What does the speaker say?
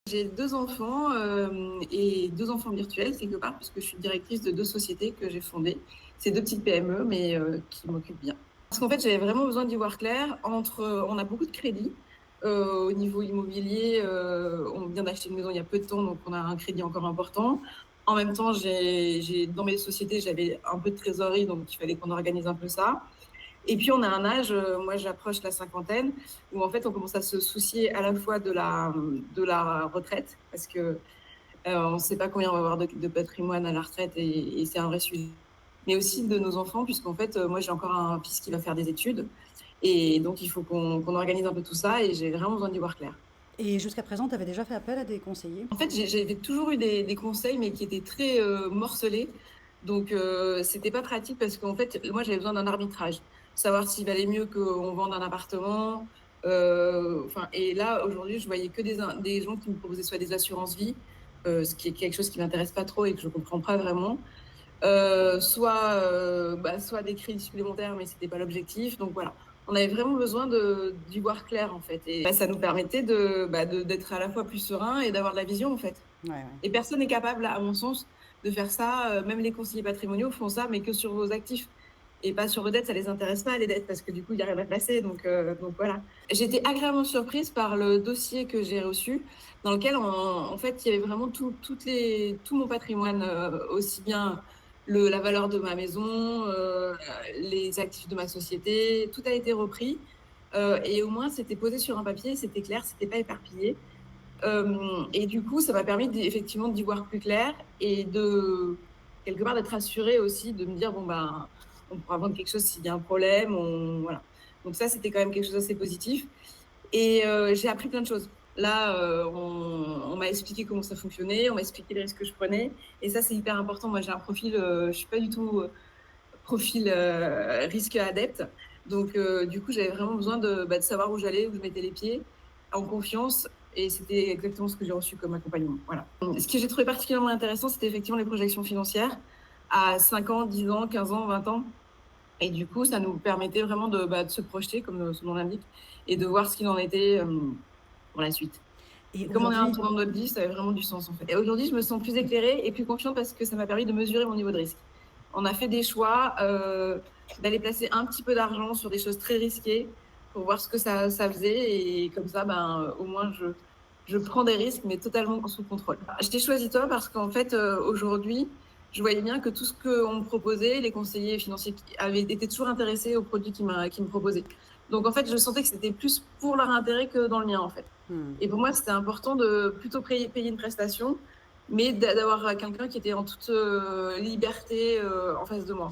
J'ai 2 enfants, et 2 enfants virtuels quelque part, puisque je suis directrice de 2 sociétés que j'ai fondées. C'est 2 petites PME, mais qui m'occupent bien. Parce qu'en fait, j'avais vraiment besoin d'y voir clair entre, on a beaucoup de crédits, au niveau immobilier, on vient d'acheter une maison il y a peu de temps, donc on a un crédit encore important. En même temps, j'ai dans mes sociétés, j'avais un peu de trésorerie, donc il fallait qu'on organise un peu ça. Et puis on a un âge, moi j'approche la cinquantaine, où en fait on commence à se soucier à la fois de la retraite, parce que on ne sait pas combien on va avoir de patrimoine à la retraite, et c'est un vrai sujet. Mais aussi de nos enfants, puisqu'en fait moi j'ai encore un fils qui va faire des études, et donc il faut qu'on organise un peu tout ça, et j'ai vraiment besoin d'y voir clair. Et jusqu'à présent, tu avais déjà fait appel à des conseillers? En fait, j'avais toujours eu des conseils, mais qui étaient très morcelés. Donc, c'était pas pratique parce qu'en fait, moi, j'avais besoin d'un arbitrage. Savoir s'il valait mieux qu'on vende un appartement. Enfin, et là, aujourd'hui, je voyais que des gens qui me proposaient soit des assurances vie, ce qui est quelque chose qui m'intéresse pas trop et que je comprends pas vraiment. Soit des crédits supplémentaires, mais c'était pas l'objectif. Donc voilà, on avait vraiment besoin d'y voir clair en fait. Et ça nous permettait d'être à la fois plus serein et d'avoir de la vision en fait. Ouais, ouais. Et personne n'est capable, à mon sens, de faire ça. Même les conseillers patrimoniaux font ça, mais que sur vos actifs. Et pas sur vos dettes, ça les intéresse pas, les dettes, parce que du coup, il n'y a rien à placer. Donc voilà. J'étais agréablement surprise par le dossier que j'ai reçu, dans lequel, en fait, il y avait vraiment tout mon patrimoine, aussi bien la valeur de ma maison, les actifs de ma société, tout a été repris. Et au moins, c'était posé sur un papier, c'était clair, c'était pas éparpillé. Et du coup, ça m'a permis effectivement d'y voir plus clair et quelque part, d'être rassurée aussi, de me dire, bon, ben, on pourra vendre quelque chose s'il y a un problème. Voilà. Donc ça, c'était quand même quelque chose d'assez positif. Et j'ai appris plein de choses. Là, on m'a expliqué comment ça fonctionnait, on m'a expliqué les risques que je prenais. Et ça, c'est hyper important. Moi, j'ai un profil, je suis pas du tout profil risque adepte. Donc, du coup, j'avais vraiment besoin de savoir où j'allais, où je mettais les pieds, en confiance. Et c'était exactement ce que j'ai reçu comme accompagnement. Voilà. Ce que j'ai trouvé particulièrement intéressant, c'était effectivement les projections financières à 5 ans, 10 ans, 15 ans, 20 ans. Et du coup, ça nous permettait vraiment de se projeter, comme son nom l'indique, et de voir ce qu'il en était pour la suite. Et Et comme on est à un aujourd'hui, tournant de notre vie, ça avait vraiment du sens en fait. Et aujourd'hui, je me sens plus éclairée et plus confiante parce que ça m'a permis de mesurer mon niveau de risque. On a fait des choix d'aller placer un petit peu d'argent sur des choses très risquées pour voir ce que ça faisait. Et comme ça, au moins, je prends des risques, mais totalement sous contrôle. Je t'ai choisi toi parce qu'en fait, aujourd'hui, je voyais bien que tout ce qu'on me proposait, les conseillers financiers avaient été toujours intéressés aux produits qu'ils me proposaient. Donc en fait, je sentais que c'était plus pour leur intérêt que dans le mien en fait. Et pour moi, c'était important de plutôt payer une prestation, mais d'avoir quelqu'un qui était en toute liberté en face de moi.